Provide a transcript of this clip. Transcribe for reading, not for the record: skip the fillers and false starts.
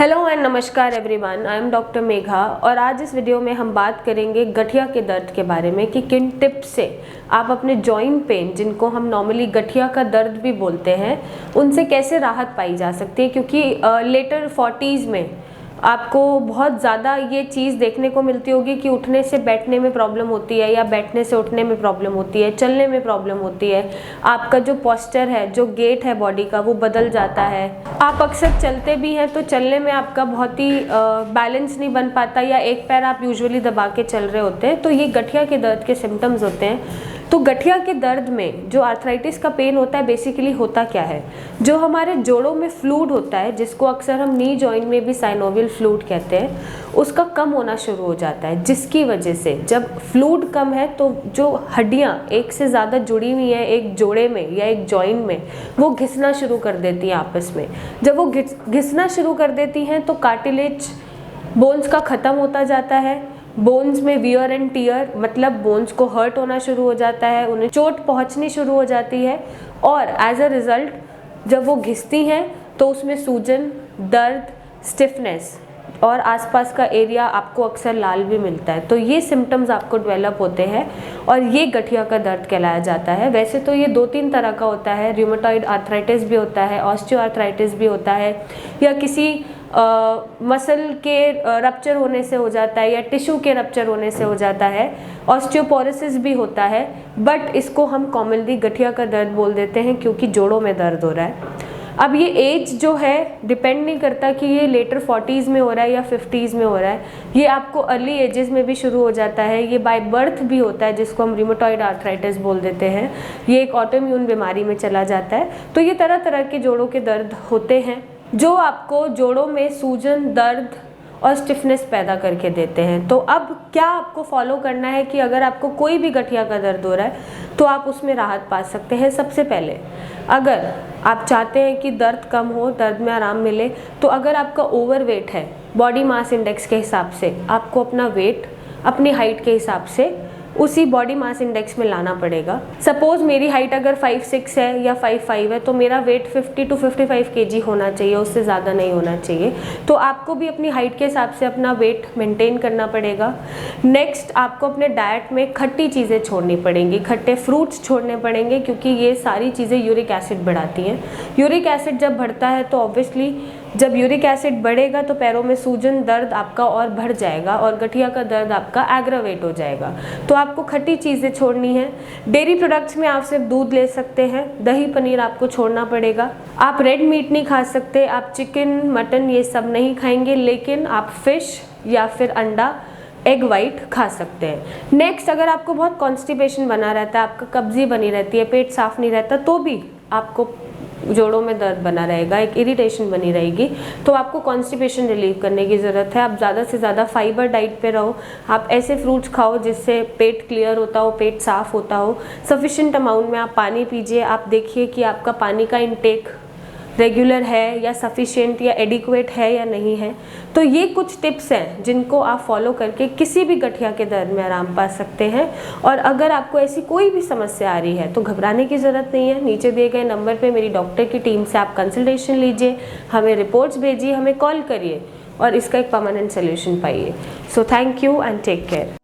Hello and नमस्कार everyone, I am doctor Megha और आज इस वीडियो में हम बात करेंगे गठिया के दर्द के बारे में कि किन टिप्स से आप अपने जॉइंट पेन, जिनको हम नॉर्मली गठिया का दर्द भी बोलते हैं, उनसे कैसे राहत पाई जा सकती है। क्योंकि लेटर 40s में आपको बहुत ज़्यादा ये चीज़ देखने को मिलती होगी कि उठने से बैठने में प्रॉब्लम होती है या बैठने से उठने में प्रॉब्लम होती है, चलने में प्रॉब्लम होती है, आपका जो पोस्चर है, जो गेट है बॉडी का, वो बदल जाता है। आप अक्सर चलते भी हैं तो चलने में आपका बहुत ही बैलेंस नहीं बन पाता या एक पैर आप यूजुअली दबा के चल रहे होते हैं, तो ये गठिया के दर्द के सिम्टम्स होते हैं। तो गठिया के दर्द में जो आर्थराइटिस का पेन होता है, बेसिकली होता क्या है, जो हमारे जोड़ों में फ्लूइड होता है, जिसको अक्सर हम नी जॉइंट में भी साइनोवियल फ्लूइड कहते हैं, उसका कम होना शुरू हो जाता है। जिसकी वजह से जब फ्लूइड कम है तो जो हड्डियां एक से ज़्यादा जुड़ी हुई हैं एक जोड़े में या एक जॉइंट में, वो घिसना शुरू कर देती हैं आपस में। जब वो घिसना शुरू कर देती हैं तो कार्टिलेज बोन्स का ख़त्म होता जाता है। बोन्स में वियर एंड टियर, मतलब बोन्स को हर्ट होना शुरू हो जाता है, उन्हें चोट पहुंचनी शुरू हो जाती है और एज अ रिज़ल्ट जब वो घिसती हैं तो उसमें सूजन, दर्द, स्टिफनेस और आसपास का एरिया आपको अक्सर लाल भी मिलता है। तो ये सिम्टम्स आपको डेवलप होते हैं और ये गठिया का दर्द कहलाया जाता है। वैसे तो ये 2-3 तरह का होता है, रूमेटॉइड आर्थराइटिस भी होता है, ऑस्टियोआर्थराइटिस भी होता है, या किसी मसल के रप्चर होने से हो जाता है या टिश्यू के रप्चर होने से हो जाता है, ऑस्टियोपोरोसिस भी होता है, बट इसको हम कॉमनली गठिया का दर्द बोल देते हैं क्योंकि जोड़ों में दर्द हो रहा है। अब ये एज जो है डिपेंड नहीं करता कि ये लेटर 40s में हो रहा है या 50s में हो रहा है, ये आपको अर्ली एजेस में भी शुरू हो जाता है। ये बाय बर्थ भी होता है, जिसको हम रूमेटॉइड आर्थराइटिस बोल देते हैं। ये एक ऑटोइम्यून बीमारी में चला जाता है। तो ये तरह तरह के जोड़ों के दर्द होते हैं जो आपको जोड़ों में सूजन, दर्द और स्टिफनेस पैदा करके देते हैं। तो अब क्या आपको फॉलो करना है कि अगर आपको कोई भी गठिया का दर्द हो रहा है तो आप उसमें राहत पा सकते हैं। सबसे पहले अगर आप चाहते हैं कि दर्द कम हो, दर्द में आराम मिले, तो अगर आपका ओवरवेट है, बॉडी मास इंडेक्स के हिसाब से आपको अपना वेट अपनी हाइट के हिसाब से उसी बॉडी मास इंडेक्स में लाना पड़ेगा। सपोज मेरी हाइट अगर 5'6" है या 5'5" है तो मेरा वेट 50 to 55 kg होना चाहिए, उससे ज़्यादा नहीं होना चाहिए। तो आपको भी अपनी हाइट के हिसाब से अपना वेट मेंटेन करना पड़ेगा। नेक्स्ट, आपको अपने डाइट में खट्टी चीज़ें छोड़नी पड़ेंगी, खट्टे फ्रूट्स छोड़ने पड़ेंगे क्योंकि ये सारी चीज़ें यूरिक एसिड बढ़ाती हैं। यूरिक एसिड जब बढ़ता है तो ऑब्वियसली जब यूरिक एसिड बढ़ेगा तो पैरों में सूजन, दर्द आपका और बढ़ जाएगा और गठिया का दर्द आपका एग्रावेट हो जाएगा। तो आपको खट्टी चीज़ें छोड़नी है। डेयरी प्रोडक्ट्स में आप सिर्फ दूध ले सकते हैं, दही पनीर आपको छोड़ना पड़ेगा। आप रेड मीट नहीं खा सकते, आप चिकन, मटन ये सब नहीं खाएंगे, लेकिन आप फिश या फिर अंडा, एग वाइट खा सकते हैं। नेक्स्ट, अगर आपको बहुत कॉन्स्टिपेशन बना रहता है, आपका कब्जी बनी रहती है, पेट साफ नहीं रहता, तो भी आपको जोड़ों में दर्द बना रहेगा, एक इरिटेशन बनी रहेगी, तो आपको कॉन्स्टिपेशन रिलीव करने की ज़रूरत है। आप ज़्यादा से ज़्यादा फाइबर डाइट पे रहो, आप ऐसे फ्रूट्स खाओ जिससे पेट क्लियर होता हो, पेट साफ होता हो। सफिशिएंट अमाउंट में आप पानी पीजिए। आप देखिए कि आपका पानी का इंटेक रेगुलर है या सफिशिएंट या एडिक्वेट है या नहीं है। तो ये कुछ टिप्स हैं जिनको आप फॉलो करके किसी भी गठिया के दर्द में आराम पा सकते हैं। और अगर आपको ऐसी कोई भी समस्या आ रही है तो घबराने की ज़रूरत नहीं है। नीचे दिए गए नंबर पे मेरी डॉक्टर की टीम से आप कंसल्टेशन लीजिए, हमें रिपोर्ट्स भेजिए, हमें कॉल करिए और इसका एक परमानेंट सोल्यूशन पाइए। So thank you and take care.